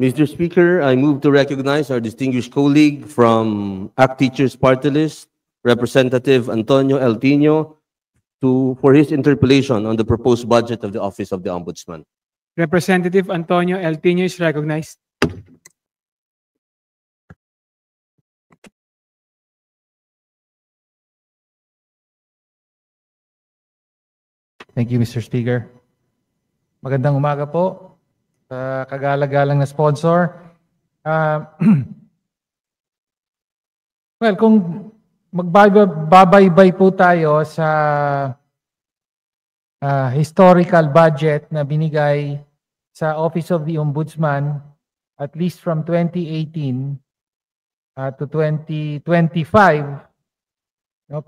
Mr. Speaker, I move to recognize our distinguished colleague from ACT Teachers Party List, Representative Antonio Eltino, for his interpellation on the proposed budget of the Office of the Ombudsman. Representative Antonio Eltino is recognized. Thank you, Mr. Speaker. Magandang umaga po sa kagala-galang na sponsor. Well, kung magbabaybay po tayo sa historical budget na binigay sa Office of the Ombudsman, at least from 2018 to 2025,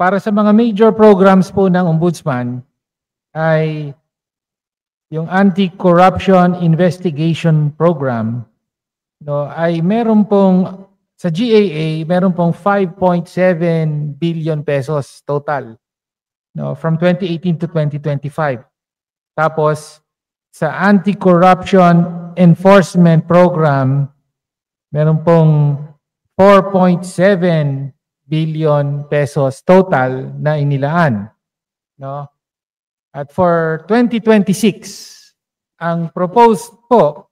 para sa mga major programs po ng Ombudsman, ay yung Anti-Corruption Investigation Program, ay meron pong, sa GAA, meron pong 5.7 billion pesos total, from 2018 to 2025. Tapos, sa Anti-Corruption Enforcement Program, meron pong 4.7 billion pesos total na inilaan. At for 2026, ang proposed po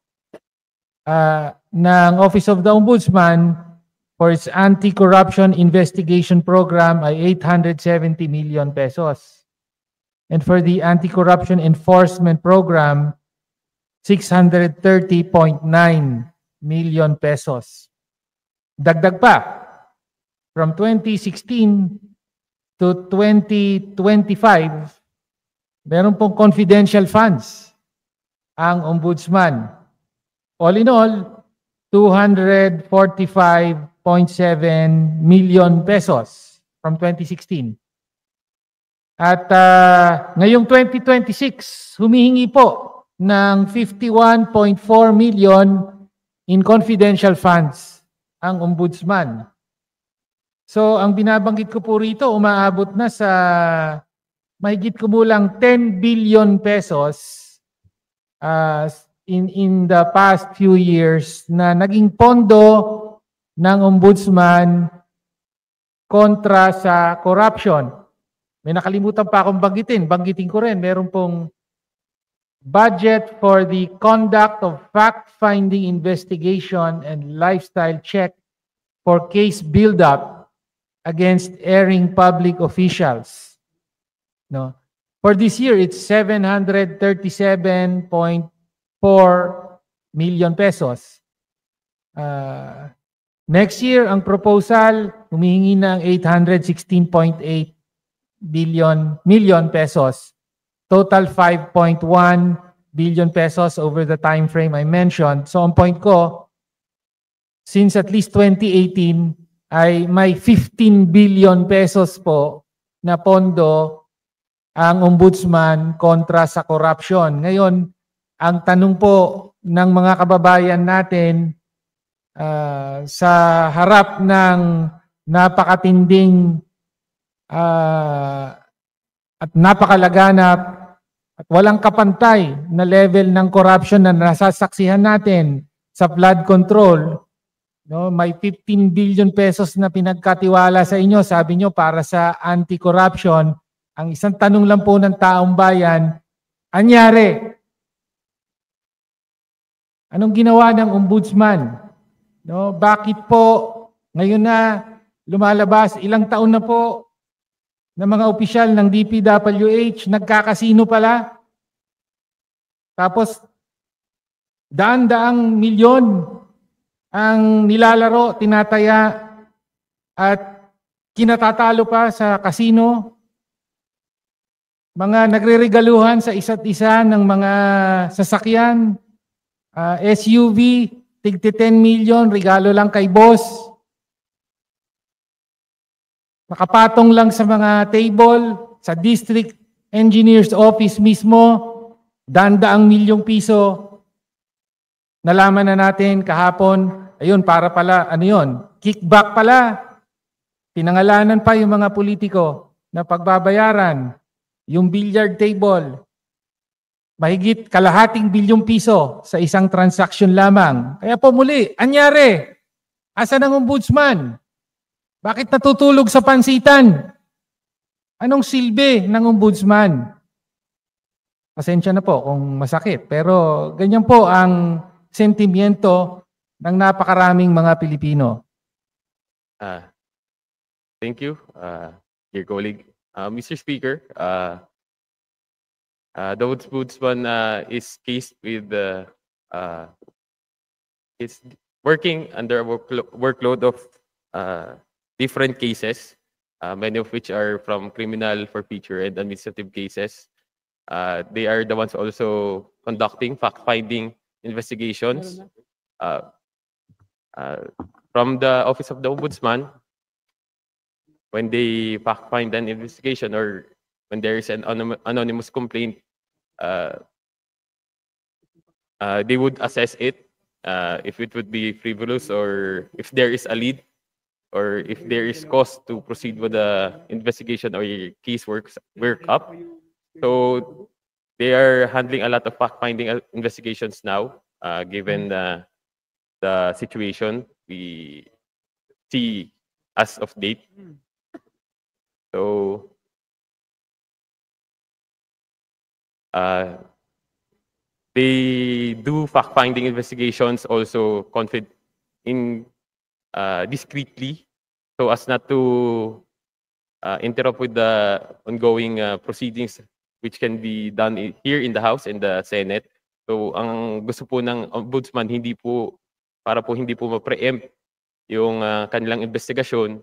ng Office of the Ombudsman for its Anti-Corruption Investigation Program ay 870 million pesos. And for the Anti-Corruption Enforcement Program, 630.9 million pesos. Dagdag pa, from 2016 to 2025, meron pong confidential funds ang Ombudsman. All in all, 245.7 million pesos from 2016. At ngayong 2026, humihingi po ng 51.4 million in confidential funds ang Ombudsman. So, ang binabanggit ko po rito, umaabot na sa mahigit kumulang 10 billion pesos in the past few years na naging pondo ng Ombudsman kontra sa corruption. May nakalimutan pa akong banggitin ko rin, meron pong budget for the conduct of fact-finding investigation and lifestyle check for case build-up against erring public officials. For this year, it's 737.4 million pesos. Next year, ang proposal, humihingi ng 816.8 million pesos. Total 5.1 billion pesos over the time frame I mentioned. So, ang point ko, since at least 2018, ay may 15 billion pesos po na pondo ang Ombudsman kontra sa corruption. Ngayon, ang tanong po ng mga kababayan natin sa harap ng napakatinding at napakalaganap at walang kapantay na level ng corruption na nasasaksihan natin sa flood control, may 15 billion pesos na pinagkatiwala sa inyo, sabi nyo, para sa anti-corruption. Ang isang tanong lang po ng taong bayan, anyari? Anong ginawa ng Ombudsman? Bakit po ngayon na lumalabas, ilang taon na po na mga opisyal ng DPWH nagkakasino pala? Tapos daan-daang milyon ang nilalaro, tinataya at kinatatalo pa sa kasino. Mga nagreregaluhan sa isa't isa ng mga sasakyan, SUV, tigti 10 million, regalo lang kay boss. Nakapatong lang sa mga table, sa district engineer's office mismo, daan-daang milyong piso. Nalaman na natin kahapon, ayun, para pala, kickback pala. Pinangalanan pa yung mga politiko na pagbabayaran. Yung billiard table, mahigit kalahating bilyong piso sa isang transaksyon lamang. Kaya po muli, anyari, asan ang ombudsman? Bakit natutulog sa pansitan? Anong silbi ng ombudsman? Pasensya na po kung masakit, pero ganyan po ang sentimiento ng napakaraming mga Pilipino. Thank you, dear colleague. Mr. Speaker, the ombudsman is cased with is working under a workload of different cases, many of which are from criminal, forfeiture, and administrative cases. They are the ones also conducting fact-finding investigations. From the Office of the Ombudsman, when they fact-find an investigation or when there is an anonymous complaint, they would assess it if it would be frivolous or if there is a lead or if there is cause to proceed with the investigation or case work up. So they are handling a lot of fact-finding investigations now, given the situation we see as of date. So they do fact-finding investigations also discreetly so as not to interrupt with the ongoing proceedings which can be done here in the House and the Senate. So ang gusto po ng Ombudsman para po hindi po ma-preempt yung kanilang investigasyon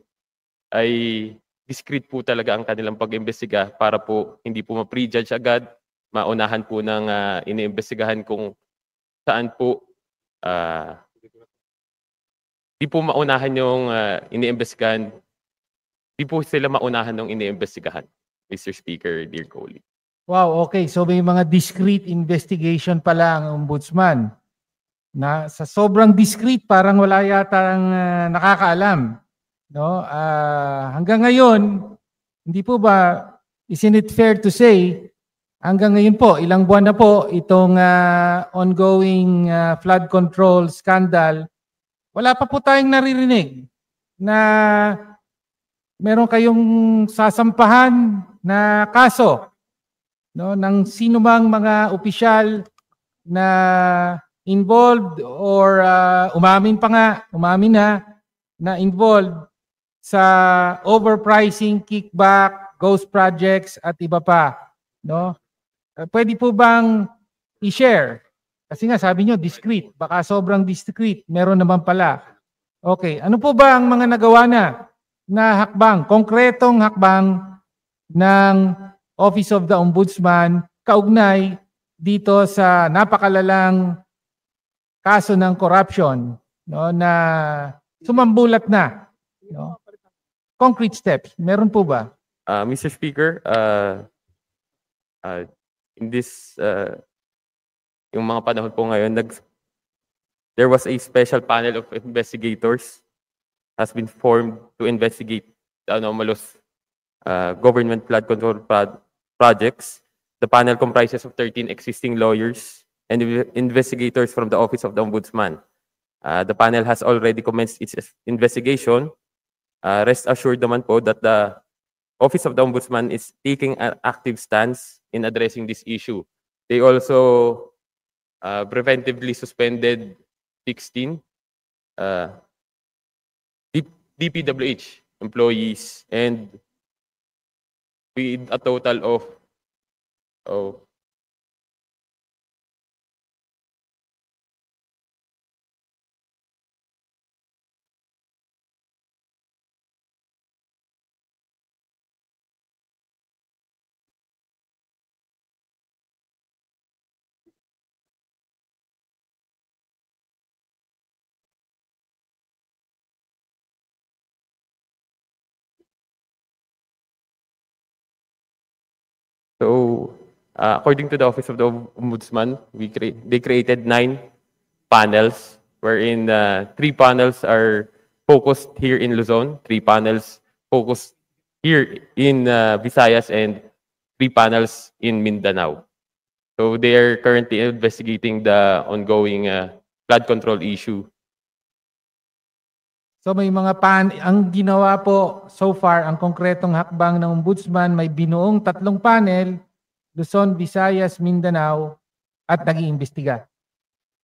ay discreet po talaga ang kanilang pag-imbestiga para po hindi po ma-prejudge agad, maunahan po ng iniimbestigahan kung saan po di po maunahan yung iniimbestigahan, di po sila maunahan ng iniimbestigahan, Mr. Speaker, dear colleague. Wow, okay. So may mga discrete investigation pala ang ombudsman. Na sa sobrang discrete, parang wala yata ang nakakaalam. No? Hanggang ngayon, hindi po ba, isn't it fair to say, hanggang ngayon po, ilang buwan na po itong ongoing flood control scandal, wala pa po tayong naririnig na meron kayong sasampahan na kaso, no, ng sino mang mga opisyal na involved or umamin na involved sa overpricing, kickback, ghost projects at iba pa, no? Pwede po bang i-share? Kasi nga sabi nyo discreet, baka sobrang discreet, meron naman pala. Okay, ano po ba ang mga nagawa na hakbang, konkretong hakbang ng Office of the Ombudsman kaugnay dito sa napakalalang kaso ng corruption, no, na sumambulat na, no? Concrete steps, meron po ba? Mr. Speaker, in this yung mga panahon po ngayon, there was a special panel of investigators has been formed to investigate the anomalous government flood control projects. The panel comprises of 13 existing lawyers and investigators from the Office of the Ombudsman. The panel has already commenced its investigation. Rest assured naman po that the Office of the Ombudsman is taking an active stance in addressing this issue. They also preventively suspended 16 DPWH employees and with a total of so according to the Office of the Ombudsman, they created 9 panels, wherein 3 panels are focused here in Luzon, 3 panels focused here in Visayas, and 3 panels in Mindanao. So they are currently investigating the ongoing flood control issue. So may mga ang ginawa po so far, ang konkretong hakbang ng Ombudsman, may binuong 3 panel, Luzon, Visayas, Mindanao, at nag-iimbestiga.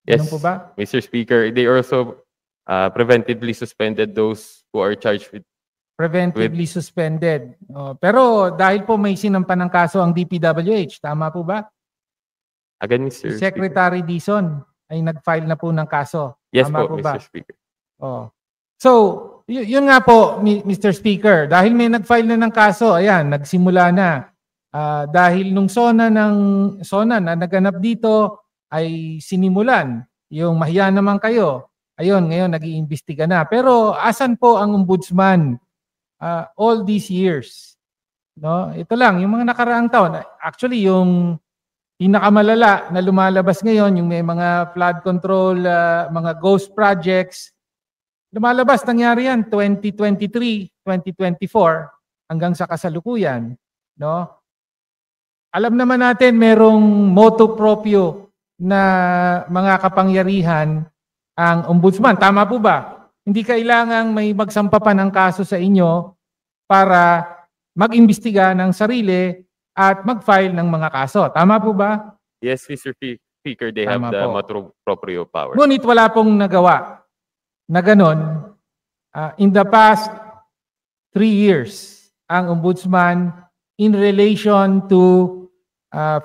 Ganun Yes, po ba? Mr. Speaker. They also preventively suspended those who are charged with. Preventively suspended. Pero dahil po may sinampan ng kaso ang DPWH, tama po ba? Again, Si Mr. Speaker. Secretary Dizon ay nag-file na po ng kaso. Yes Tama po, po ba? Mr. Speaker. Oh. So, yun nga po, Mr. Speaker, dahil may nag-file na ng kaso, ayan, nagsimula na. Dahil nung SONA na naganap dito ay sinimulan, yung mahiya naman kayo, ayun, ngayon nag-iimbestiga na. Pero asan po ang Ombudsman all these years? No? Ito lang, yung mga nakaraang taon. Actually, yung pinakamalala na lumalabas ngayon, yung may mga flood control, mga ghost projects, lumalabas, nangyari yan 2023, 2024 hanggang sa kasalukuyan, no? Alam naman natin merong motu proprio na mga kapangyarihan ang Ombudsman. Tama po ba? Hindi kailangang may magsampa pa ng kaso sa inyo para mag-imbestiga ng sarili at mag-file ng mga kaso. Tama po ba? Yes, Mr. Speaker, they have Tama the po. motu proprio power. Ngunit wala pong nagawa na ganon. In the past 3 years, ang Ombudsman in relation to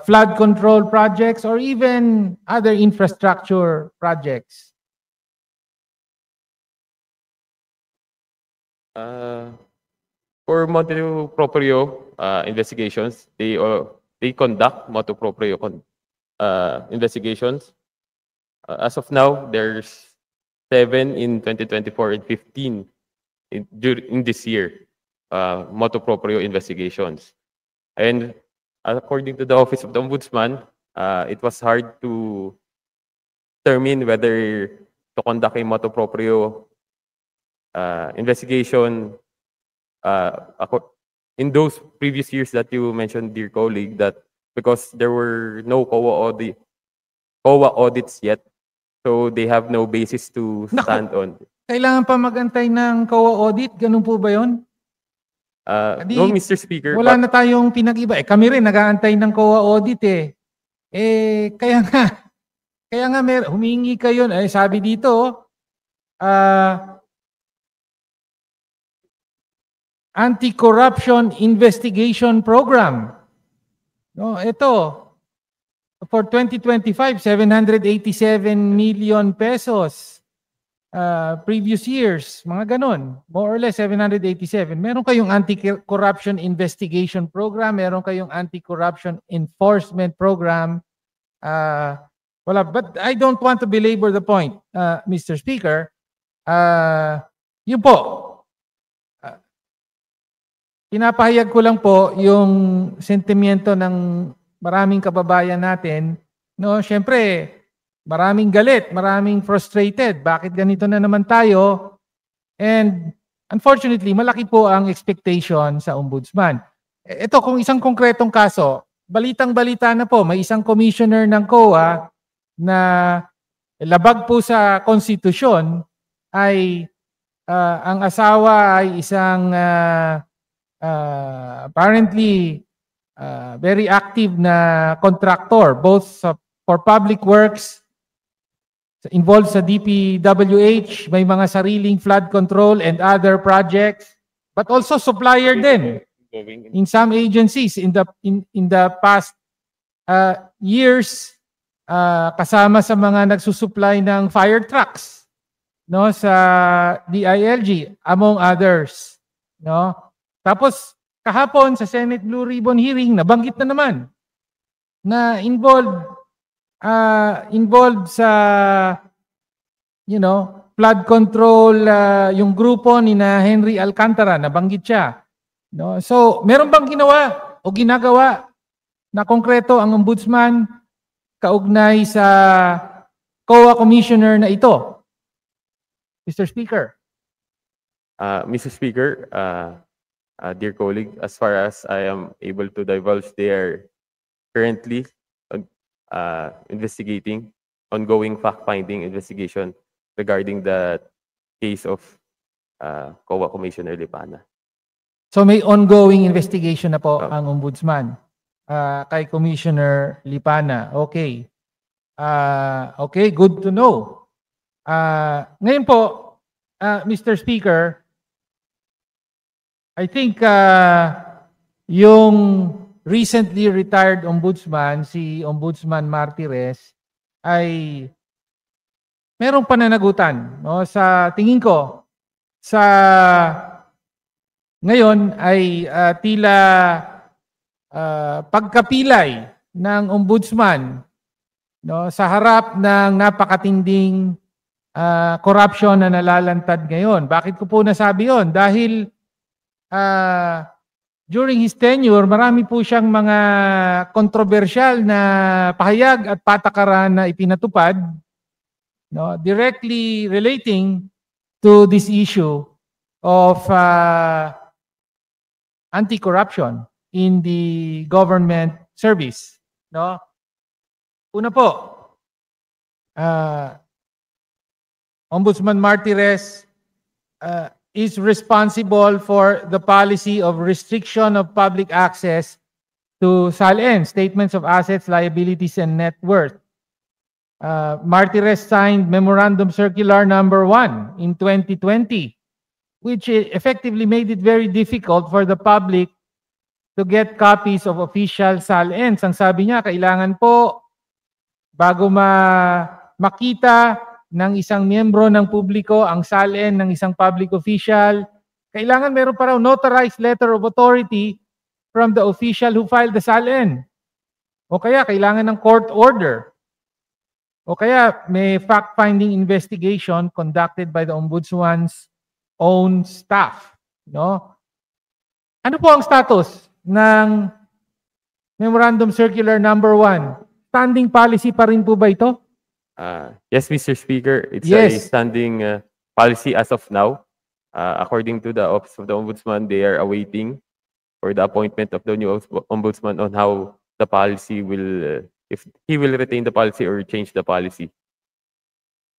flood control projects or even other infrastructure projects. For motu proprio investigations, they conduct motu proprio investigations. As of now, there's 7 in 2024 and 15 in this year, motu proprio investigations. And according to the Office of the Ombudsman, it was hard to determine whether to conduct a motu proprio investigation in those previous years that you mentioned, dear colleague, that because there were no COA audits yet, so they have no basis to stand on. Kailangan pa magantay ng COA audit? Ganun po ba yun? No, Mr. Speaker. Wala na tayong pinag-iba. Kami rin nag-aantay ng COA audit eh. Kaya nga humingi kayo, sabi dito, Anti-Corruption Investigation Program. No, ito, for 2025, 787 million pesos. Previous years, mga ganon. More or less, 787. Meron kayong Anti-Corruption Investigation Program, meron kayong Anti-Corruption Enforcement Program. Wala. But I don't want to belabor the point, Mr. Speaker. Yun po. Pinapahayag ko lang po yung sentimiento ng maraming kababayan natin. No, syempre, maraming galit, maraming frustrated. Bakit ganito na naman tayo? And unfortunately, malaki po ang expectation sa Ombudsman. Ito, kung isang konkretong kaso, balitang-balita na po, may isang commissioner ng COA na labag po sa konstitusyon ay ang asawa ay isang apparently very active na contractor, both for public works, involved sa DPWH, may mga sariling flood control and other projects, but also supplier din in some agencies in the past years, kasama sa mga nagsusupply ng fire trucks, no, sa DILG, among others, no. Tapos kahapon sa Senate Blue Ribbon hearing, nabanggit na naman na involved sa flood control, yung grupo ni na Henry Alcantara, nabanggit siya. No? So, meron bang ginawa o ginagawa na konkreto ang Ombudsman kaugnay sa COA commissioner na ito? Mr. Speaker. Mr. Speaker, dear colleague, as far as I am able to divulge, they are currently investigating, ongoing fact-finding investigation regarding the case of COA Commissioner Lipana. So may ongoing investigation na po Oh. ang ombudsman kay Commissioner Lipana. Okay. Okay, good to know. Ngayon po, Mr. Speaker, I think yung recently retired ombudsman, si Ombudsman Martires, ay merong pananagutan. No? Sa tingin ko, sa ngayon ay tila pagkapilay ng ombudsman, no, sa harap ng napakatinding corruption na nalalantad ngayon. Bakit ko po nasabi yon? Dahil during his tenure, marami po siyang mga kontrobersyal na pahayag at patakaran na ipinatupad, no, directly relating to this issue of anti-corruption in the government service. No? Una po, Ombudsman Martires is responsible for the policy of restriction of public access to SALN, Statements of Assets, Liabilities, and Net Worth. Martires signed Memorandum Circular Number 1 in 2020, which effectively made it very difficult for the public to get copies of official SALNs. Ang sabi niya, kailangan po, bago makita ng isang miyembro ng publiko ang SALN ng isang public official, kailangan meron pa raw notarized letter of authority from the official who filed the SALN. O kaya kailangan ng court order. O kaya may fact-finding investigation conducted by the Ombudsman's own staff. No? Ano po ang status ng Memorandum Circular Number 1? Standing policy pa rin po ba ito? Yes, Mr. Speaker, it's Yes. a standing policy as of now. According to the Office of the Ombudsman, they are awaiting for the appointment of the new Ombudsman on how the policy will, if he will retain the policy or change the policy.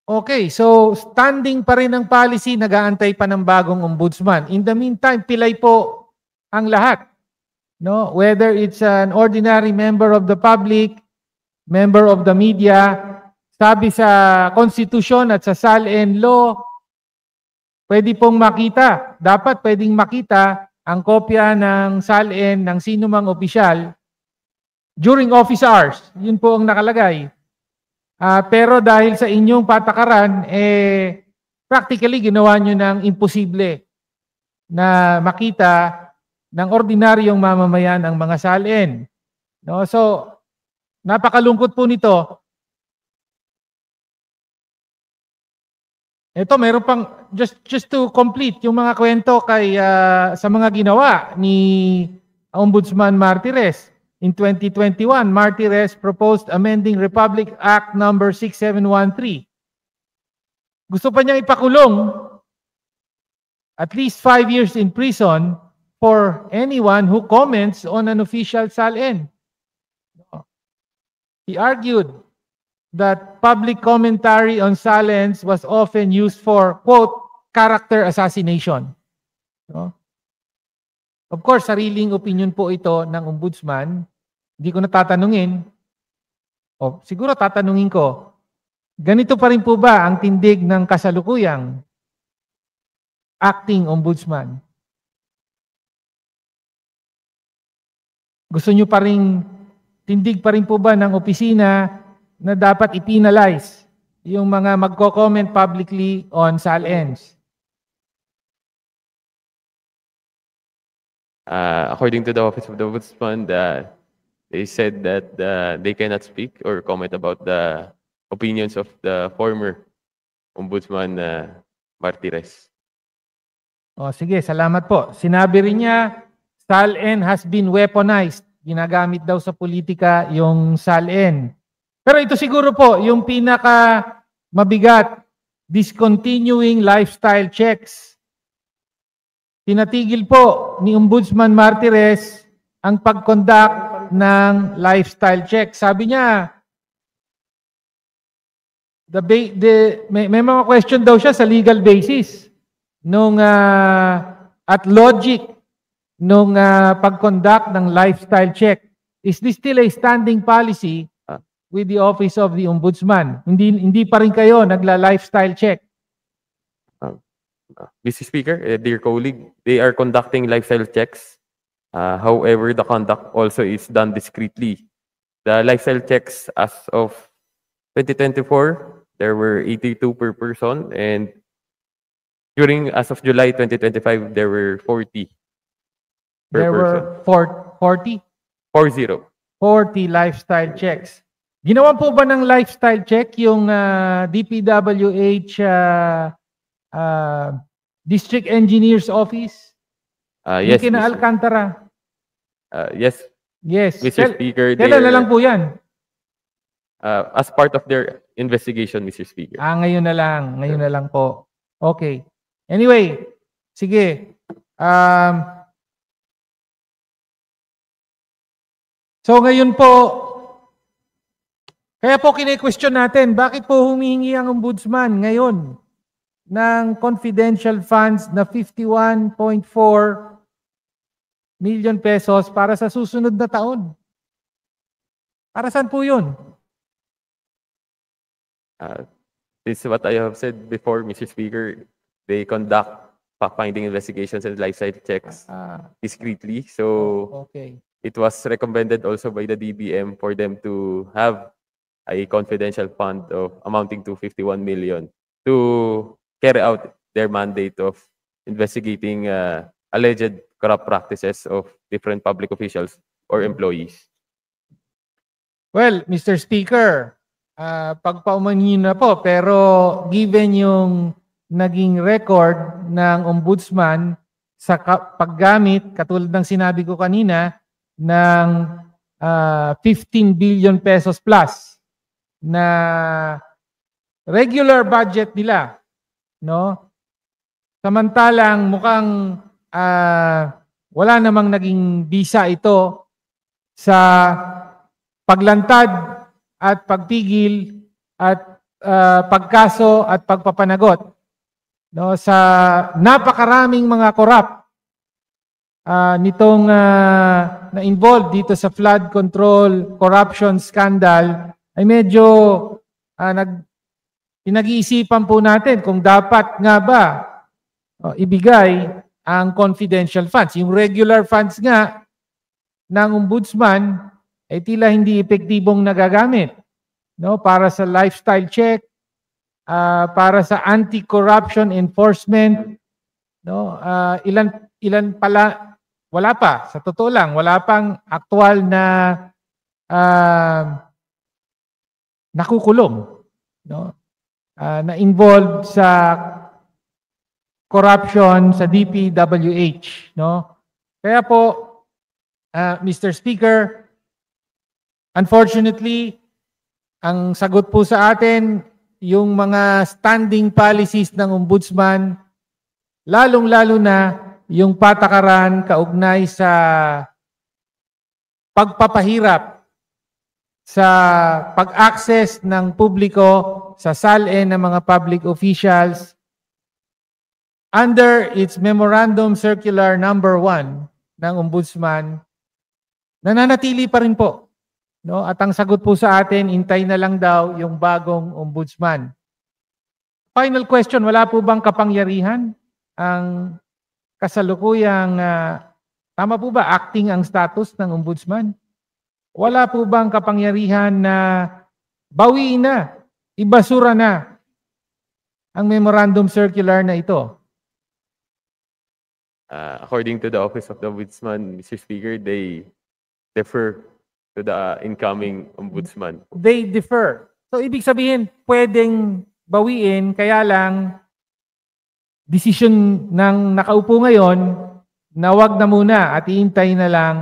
Okay, so standing pa rin ang policy, nag-aantay pa ng bagong ombudsman. In the meantime, pilay po ang lahat. No? Whether it's an ordinary member of the public, member of the media, sabi sa konstitusyon at sa SALN law, pwede pong makita, dapat pwedeng makita ang kopya ng SALN ng sino mang opisyal during office hours. Yun po ang nakalagay. Pero dahil sa inyong patakaran, practically ginawa nyo ng imposible na makita ng ordinaryong mamamayan ang mga SALN. No? So, napakalungkot po nito. Ito, meron pang, just to complete yung mga kwento kay, sa mga ginawa ni Ombudsman Martires. In 2021, Martires proposed amending Republic Act number 6713. Gusto pa niyang ipakulong at least 5 years in prison for anyone who comments on an official SALN. He argued that public commentary on SALNs was often used for, quote, character assassination. No? Of course, sariling opinion po ito ng ombudsman. Hindi ko natatanungin. O, siguro tatanungin ko, ganito pa rin po ba ang tindig ng kasalukuyang acting ombudsman? Gusto nyo pa rin, tindig pa rin po ba ng opisina na dapat i-penalize yung mga magko-comment publicly on SALNs? According to the Office of the Ombudsman, they said that they cannot speak or comment about the opinions of the former Ombudsman Martires. O sige, salamat po. Sinabi rin niya, SALN has been weaponized. Ginagamit daw sa politika yung SALN. Pero ito siguro po, yung pinaka mabigat, discontinuing lifestyle checks. Tinatigil po ni Ombudsman Martires ang pag-conduct ng lifestyle check. Sabi niya, may mga question daw siya sa legal basis nung at logic nung pag-conduct ng lifestyle check. Is this still a standing policy with the Office of the Ombudsman? Hindi pa rin kayo nagla-lifestyle check? Mr. Speaker, dear colleague, they are conducting lifestyle checks. However, the conduct also is done discreetly. The lifestyle checks as of 2024, there were 82 per person, and as of July 2025, there were 40 per There person. were 40? 40. 40 lifestyle checks. Ginawa po ba ng lifestyle check yung DPWH District Engineer's Office? Yes, Yung kina Mr. Alcantara? Yes, Yes. Mr. Speaker, Kailan na lang po yan? as part of their investigation, Mr. Speaker. Ngayon na lang. Ngayon na lang po. Okay. Anyway, sige. So ngayon po, kaya po kine-question natin, bakit po humihingi ang ombudsman ngayon ng confidential funds na 51.4 million pesos para sa susunod na taon? Para saan po yun? This is what I have said before, Mr. Speaker. They conduct fact-finding investigations and lifestyle checks discreetly. So Okay. it was recommended also by the DBM for them to have a confidential fund of amounting to 51 million to carry out their mandate of investigating alleged corrupt practices of different public officials or employees. Well, Mr. Speaker, pagpaumanhin na po, pero given yung naging record ng ombudsman sa paggamit, katulad ng sinabi ko kanina, ng 15 billion pesos plus na regular budget nila, no? Samantalang mukhang wala namang naging bisa ito sa paglantad at pagpigil at pagkaso at pagpapanagot, no, sa napakaraming mga korap nitong na-involved dito sa flood control corruption scandal. Ay medyo pinag-iisipan po natin kung dapat nga ba ibigay ang confidential funds. Yung regular funds nga ng ombudsman ay tila hindi epektibong nagagamit, no, para sa lifestyle check, para sa anti-corruption enforcement, no, ilan pala, wala pa, sa totoo lang, wala pang aktual na nakukulong, no, na involved sa corruption sa DPWH, no. Kaya po, Mr. Speaker, unfortunately, ang sagot po sa atin, yung mga standing policies ng ombudsman, lalong-lalo na yung patakaran kaugnay sa pagpapahirap sa pag-access ng publiko sa SALN ng mga public officials under its Memorandum Circular Number 1 ng Ombudsman, nananatili pa rin po. No? At ang sagot po sa atin, hintay na lang daw yung bagong ombudsman. Final question, wala po bang kapangyarihan ang kasalukuyang, tama po ba, acting ang status ng ombudsman? Wala po bang kapangyarihan na bawiin na, ibasura na ang memorandum circular na ito? According to the Office of the Ombudsman, Mr. Speaker, they defer to the incoming ombudsman. They defer. So, ibig sabihin, pwedeng bawiin, kaya lang, decision ng nakaupo ngayon, na wag na muna at iintay na lang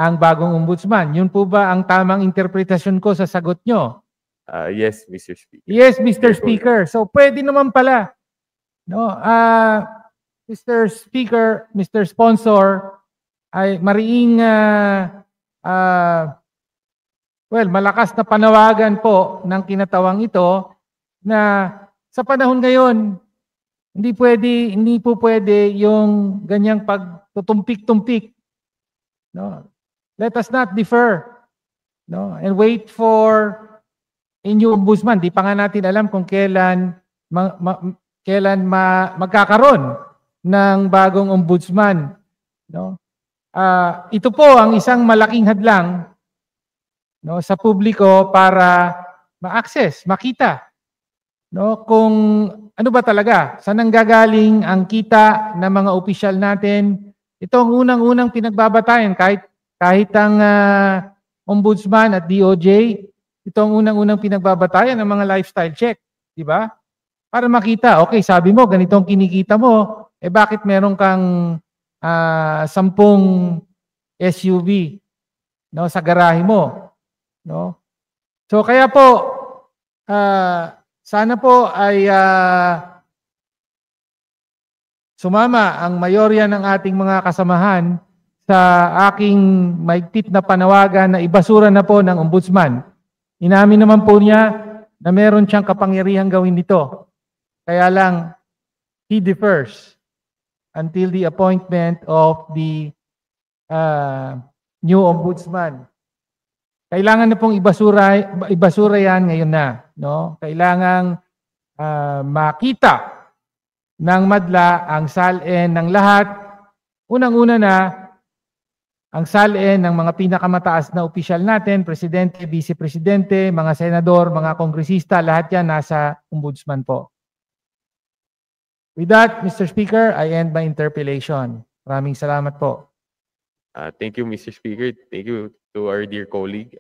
ang bagong ombudsman. Yun po ba ang tamang interpretasyon ko sa sagot nyo? Yes, Mr. Speaker. Yes, Mr. Speaker. So, pwede naman pala. No, Mr. Speaker, Mr. Sponsor, ay mariing well, malakas na panawagan po ng kinatawang ito na sa panahon ngayon, hindi po pwede yung ganyang pagtutumpik-tumpik. No? Let us not defer, no? And wait for a new ombudsman. Di pa nga natin alam kung kailan magkakaroon ng bagong ombudsman, no? Ito po ang isang malaking hadlang, no, sa publiko para ma-access, makita, no, kung ano ba talaga, saan nanggagaling ang kita ng mga opisyal natin. Ito ang unang-unang pinagbabatayan kahit ang ombudsman at DOJ, ito ang unang-unang pinagbabatayan ng mga lifestyle check, di ba? Para makita, okay, sabi mo ganito ang kinikita mo, bakit meron kang 10 SUV, no, sa garahe mo, no? So kaya po sana po ay sumama ang mayorya ng ating mga kasamahan sa aking maigpit na panawagan na ibasura na po ng ombudsman. Inamin naman po niya na meron siyang kapangyarihang gawin dito. Kaya lang, he defers until the appointment of the new ombudsman. Kailangan na pong ibasura yan ngayon na, no? Kailangang makita ng madla ang salin ng lahat. Unang-una na, ang salin ng mga pinakamataas na opisyal natin, presidente, vice-presidente, mga senador, mga kongresista, lahat yan nasa ombudsman po. With that, Mr. Speaker, I end my interpellation. Maraming salamat po. Thank you, Mr. Speaker. Thank you to our dear colleague.